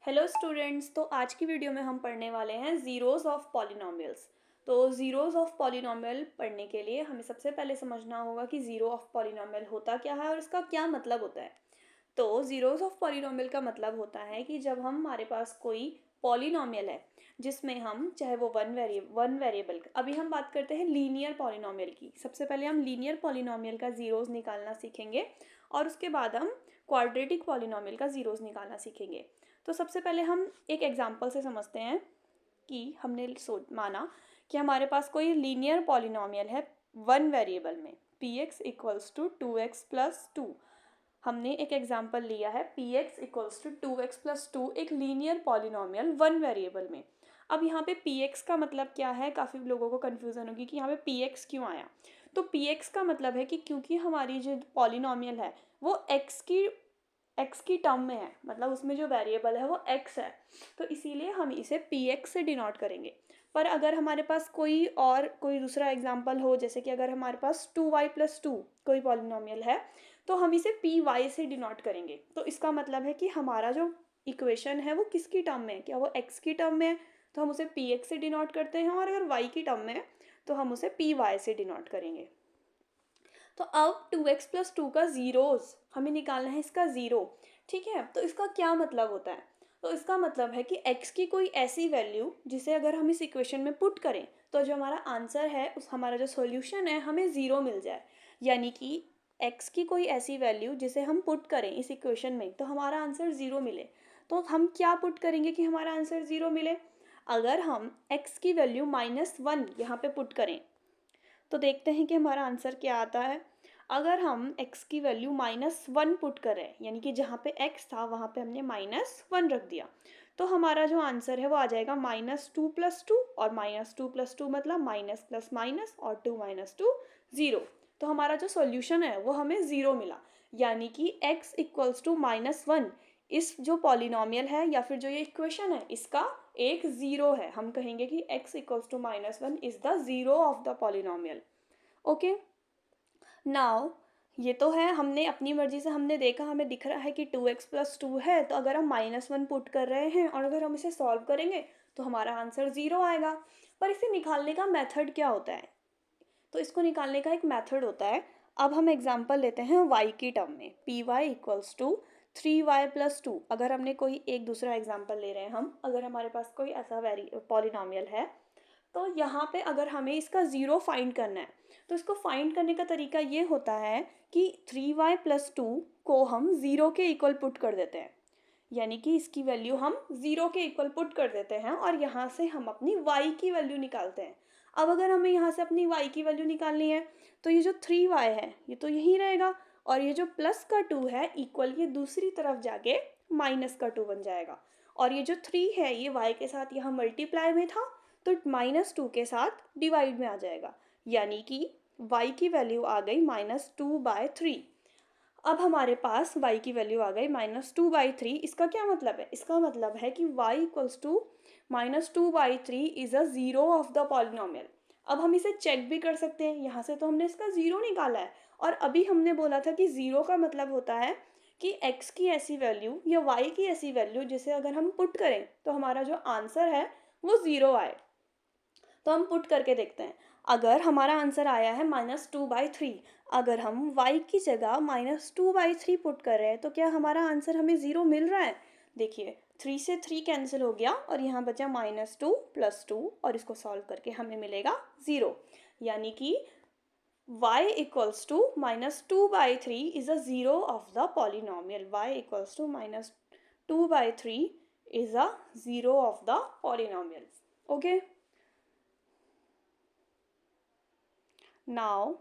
Hello students. तो आज की वीडियो में हम पढ़ने वाले हैं ज़ीरोज़ ऑफ पॉलिनॉमियल्स। तो ज़ीरोज़ ऑफ पॉलिनॉमियल पढ़ने के लिए हमें सबसे पहले समझना होगा कि ज़ीरो ऑफ पॉलिनॉमियल होता क्या है और इसका क्या मतलब होता है। तो ज़ीरोज़ ऑफ पॉलिनॉमियल का मतलब होता है कि जब हमारे पास कोई पॉलिनॉमियल है जिसमें हम चाहे वो वन वेरिएबल, अभी हम बात करते हैं लीनियर पॉलिनॉमियल की। सबसे पहले हम लीनियर पॉलिनॉमियल का ज़ीरोज़ निकालना सीखेंगे और उसके बाद हम क्वाड्रेटिक पॉलिनॉमियल का ज़ीरोज़ निकालना सीखेंगे। तो सबसे पहले हम एक एग्जांपल से समझते हैं कि हमने माना कि हमारे पास कोई लीनियर पॉलिनॉमियल है वन वेरिएबल में P X equals to two X plus two. हमने एक एग्जांपल लिया है P X equals to two X plus two, एक लीनियर पॉलिनॉमियल वन वेरिएबल में। अब यहाँ पे पी एक्स का मतलब क्या है, काफ़ी लोगों को कन्फ्यूज़न होगी कि यहाँ पे पी एक्स क्यों आया। तो पी एक्स का मतलब है कि क्योंकि हमारी जो पॉलिनॉमियल है वो एक्स की टर्म में है, मतलब उसमें जो वेरिएबल है वो एक्स है, तो इसीलिए हम इसे पी एक्स से डिनोट करेंगे। पर अगर हमारे पास कोई दूसरा एग्जांपल हो, जैसे कि अगर हमारे पास टू वाई प्लस टू कोई पॉलिनॉमियल है तो हम इसे पी वाई से डिनोट करेंगे। तो इसका मतलब है कि हमारा जो इक्वेशन है वो किसकी टर्म में है, क्या वो एक्स की टर्म में है तो हम उसे पी एक्स से डिनोट करते हैं, और अगर वाई की टर्म में है तो हम उसे पी वाई से डिनोट करेंगे। तो अब टू एक्स प्लस टू का ज़ीरोज़ हमें निकालना है, इसका ज़ीरो। ठीक है, तो इसका क्या मतलब होता है। तो इसका मतलब है कि x की कोई ऐसी वैल्यू जिसे अगर हम इस इक्वेशन में पुट करें तो जो हमारा आंसर है, उस हमारा जो सॉल्यूशन है, हमें ज़ीरो मिल जाए। यानी कि x की कोई ऐसी वैल्यू जिसे हम पुट करें इस इक्वेशन में तो हमारा आंसर ज़ीरो मिले। तो हम क्या पुट करेंगे कि हमारा आंसर ज़ीरो मिले। अगर हम x की वैल्यू -1 यहाँ पे पुट करें तो देखते हैं कि हमारा आंसर क्या आता है। अगर हम x की वैल्यू -1 पुट करें, यानी कि जहाँ पे x था वहाँ पे हमने -1 रख दिया, तो हमारा जो आंसर है वो आ जाएगा -2 + 2, और -2 + 2 मतलब माइनस प्लस माइनस, और 2 - 2 0। तो हमारा जो सॉल्यूशन है वो हमें ज़ीरो मिला। यानी कि x इक्वल्स टू -1 इस जो पॉलिनॉमियल है या फिर जो ये इक्वेशन है इसका एक ज़ीरो है। हम कहेंगे कि x equals to -1 is the zero of the polynomial. Okay, now ये तो है, हमने अपनी मर्जी से हमने देखा, हमें दिख रहा है कि टू एक्स प्लस टू है, तो अगर हम -1 पुट कर रहे हैं और अगर हम इसे सॉल्व करेंगे तो हमारा आंसर ज़ीरो आएगा। पर इसे निकालने का मेथड क्या होता है, तो इसको निकालने का एक मेथड होता है। अब हम एग्जांपल लेते हैं y की टर्म में, P Y equals to 3y + 2। अगर हमने कोई एक दूसरा एग्जांपल ले रहे हैं हम, अगर हमारे पास कोई ऐसा पॉलिनॉमियल है तो यहाँ पे अगर हमें इसका ज़ीरो फाइंड करना है तो इसको फाइंड करने का तरीका ये होता है कि 3y + 2 को हम ज़ीरो के इक्वल पुट कर देते हैं। यानी कि इसकी वैल्यू हम ज़ीरो के इक्वल पुट कर देते हैं और यहाँ से हम अपनी y की वैल्यू निकालते हैं। अब अगर हमें यहाँ से अपनी y की वैल्यू निकालनी है तो ये जो 3y है ये तो यहीं रहेगा, और ये जो प्लस का 2 है इक्वल ये दूसरी तरफ जाके माइनस का 2 बन जाएगा, और ये जो 3 है ये y के साथ यहाँ मल्टीप्लाई में था तो -2 के साथ डिवाइड में आ जाएगा। यानी कि y की वैल्यू आ गई -2/3। अब हमारे पास y की वैल्यू आ गई -2/3। इसका क्या मतलब है, इसका मतलब है कि y equals to -2/3 is a zero of the polynomial. अब हम इसे चेक भी कर सकते हैं, यहाँ से तो हमने इसका ज़ीरो निकाला है, और अभी हमने बोला था कि ज़ीरो का मतलब होता है कि x की ऐसी वैल्यू या y की ऐसी वैल्यू जिसे अगर हम पुट करें तो हमारा जो आंसर है वो ज़ीरो आए। तो हम पुट करके देखते हैं। अगर हमारा आंसर आया है -2/3, अगर हम y की जगह -2/3 पुट कर रहे हैं तो क्या हमारा आंसर हमें ज़ीरो मिल रहा है। देखिए 3 से 3 कैंसिल हो गया और यहाँ बचा -2 + 2, और इसको सॉल्व करके हमें मिलेगा ज़ीरो। यानी कि y equals to -2/3 is a zero of the polynomial. y equals to -2/3 is a zero of the polynomial. Okay, now